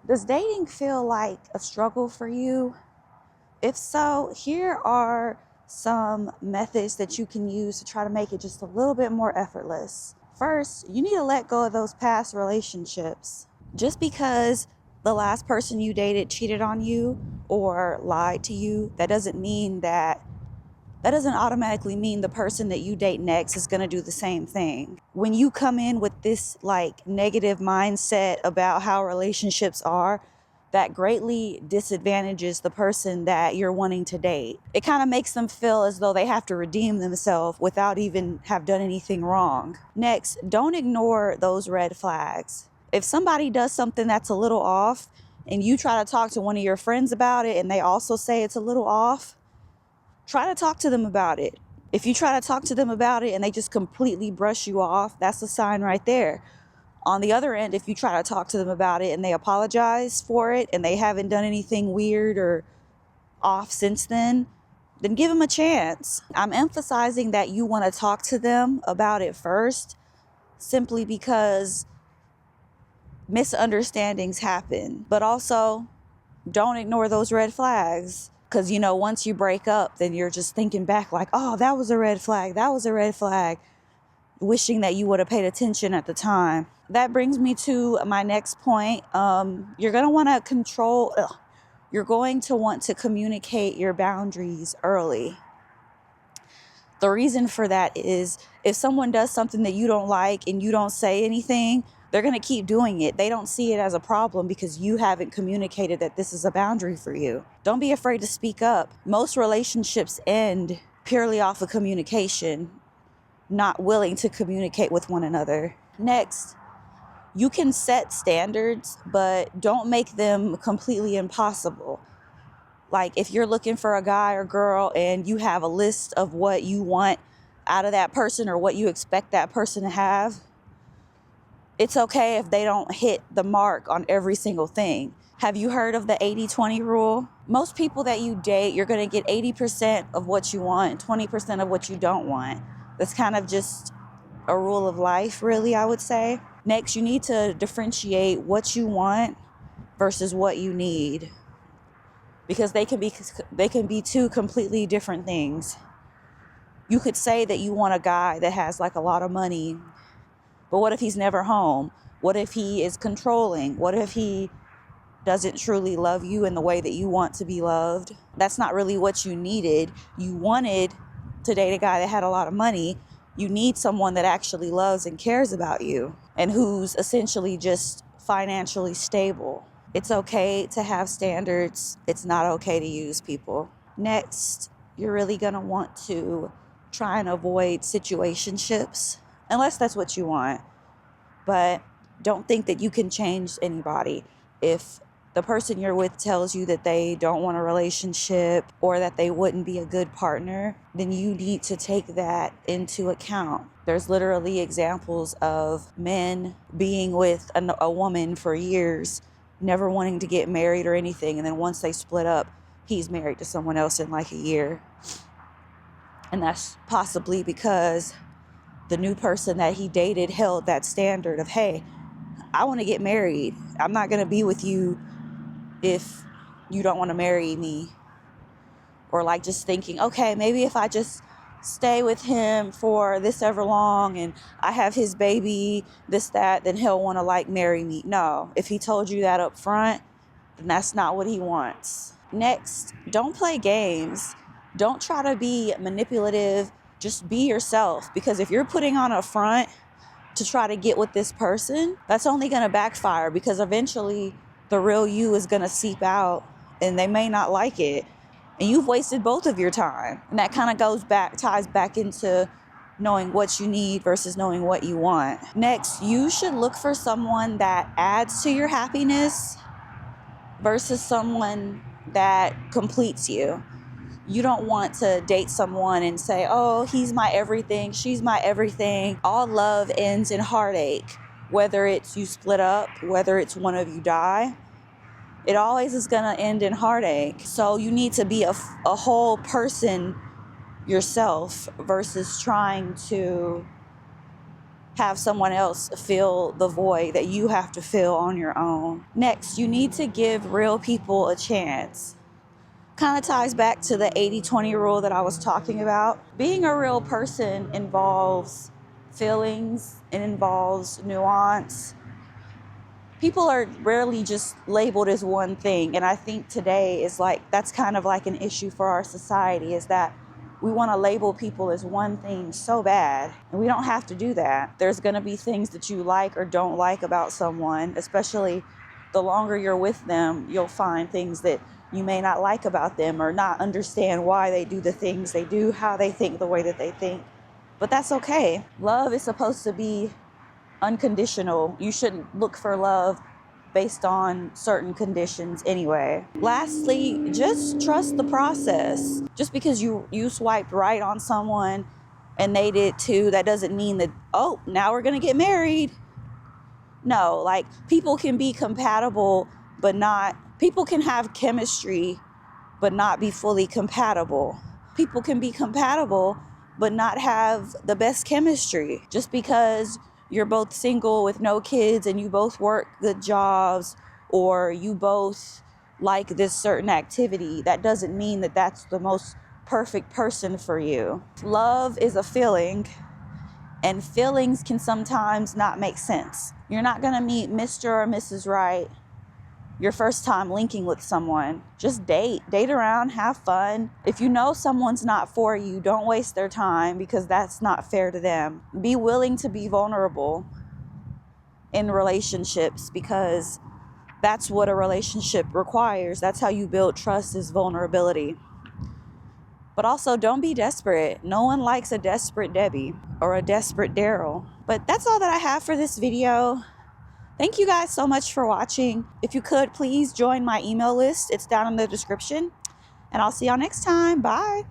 Does dating feel like a struggle for you? If so, here are some methods that you can use to try to make it just a little bit more effortless. First, you need to let go of those past relationships. Just because the last person you dated cheated on you or lied to you, that doesn't automatically mean the person that you date next is going to do the same thing. When you come in with this negative mindset about how relationships are, that greatly disadvantages the person that you're wanting to date. It kind of makes them feel as though they have to redeem themselves without even have done anything wrong. Next, don't ignore those red flags. If somebody does something that's a little off and you try to talk to one of your friends about it and they also say it's a little off, try to talk to them about it. If you try to talk to them about it and they just completely brush you off, that's a sign right there. On the other end, if you try to talk to them about it and they apologize for it and they haven't done anything weird or off since then give them a chance. I'm emphasizing that you want to talk to them about it first, simply because misunderstandings happen. But also, don't ignore those red flags. Because, once you break up, then you're just thinking back like, oh, that was a red flag. That was a red flag. Wishing that you would have paid attention at the time. That brings me to my next point. You're going to want to communicate your boundaries early. The reason for that is if someone does something that you don't like and you don't say anything, they're going to keep doing it. They don't see it as a problem because you haven't communicated that this is a boundary for you. Don't be afraid to speak up. Most relationships end purely off of communication, not willing to communicate with one another. Next, you can set standards, but don't make them completely impossible. Like if you're looking for a guy or girl and you have a list of what you want out of that person or what you expect that person to have, it's okay if they don't hit the mark on every single thing. Have you heard of the 80-20 rule? Most people that you date, you're going to get 80% of what you want, 20% of what you don't want. That's kind of just a rule of life, really, I would say. Next, you need to differentiate what you want versus what you need, because they can be two completely different things. You could say that you want a guy that has a lot of money, but what if he's never home? What if he is controlling? What if he doesn't truly love you in the way that you want to be loved? That's not really what you needed. You wanted to date a guy that had a lot of money. You need someone that actually loves and cares about you and who's essentially just financially stable. It's okay to have standards. It's not okay to use people. Next, you're really going to want to try and avoid situationships, unless that's what you want. But don't think that you can change anybody. If the person you're with tells you that they don't want a relationship or that they wouldn't be a good partner, then you need to take that into account. There's literally examples of men being with a woman for years, never wanting to get married or anything, and then once they split up, he's married to someone else in a year. And that's possibly because the new person that he dated held that standard of, hey, I want to get married. I'm not going to be with you if you don't want to marry me. Or just thinking, okay, maybe if I just stay with him for this ever long and I have his baby, this, that, then he'll want to marry me. No, if he told you that up front, then that's not what he wants. Next, don't play games. Don't try to be manipulative. Just be yourself, because if you're putting on a front to try to get with this person, that's only going to backfire, because eventually the real you is going to seep out and they may not like it. And you've wasted both of your time. And that kind of ties back into knowing what you need versus knowing what you want. Next, you should look for someone that adds to your happiness versus someone that completes you. You don't want to date someone and say, oh, he's my everything, she's my everything. All love ends in heartache. Whether it's you split up, whether it's one of you die, it always is going to end in heartache. So you need to be a whole person yourself versus trying to have someone else fill the void that you have to fill on your own. Next, you need to give real people a chance. Kind of ties back to the 80-20 rule that I was talking about. Being a real person involves feelings, it involves nuance. People are rarely just labeled as one thing, and I think today is like, that's kind of like an issue for our society, is that we want to label people as one thing so bad, and we don't have to do that. There's going to be things that you like or don't like about someone, especially the longer you're with them, you'll find things that you may not like about them or not understand why they do the things they do, how they think the way that they think. But that's okay. Love is supposed to be unconditional. You shouldn't look for love based on certain conditions anyway. Lastly, just trust the process. Just because you swiped right on someone and they did too, that doesn't mean that, oh, now we're gonna get married. No, like, people can be compatible, but not, people can have chemistry, but not be fully compatible. People can be compatible, but not have the best chemistry. Just because you're both single with no kids and you both work good jobs, or you both like this certain activity, that doesn't mean that that's the most perfect person for you. Love is a feeling, and feelings can sometimes not make sense. You're not gonna meet Mr. or Mrs. Right your first time linking with someone. Just date around, have fun. If you know someone's not for you, don't waste their time, because that's not fair to them. Be willing to be vulnerable in relationships, because that's what a relationship requires. That's how you build trust, is vulnerability. But also, don't be desperate. No one likes a desperate Debbie or a desperate Daryl. But that's all that I have for this video. Thank you guys so much for watching. If you could, please join my email list. It's down in the description. And I'll see y'all next time. Bye.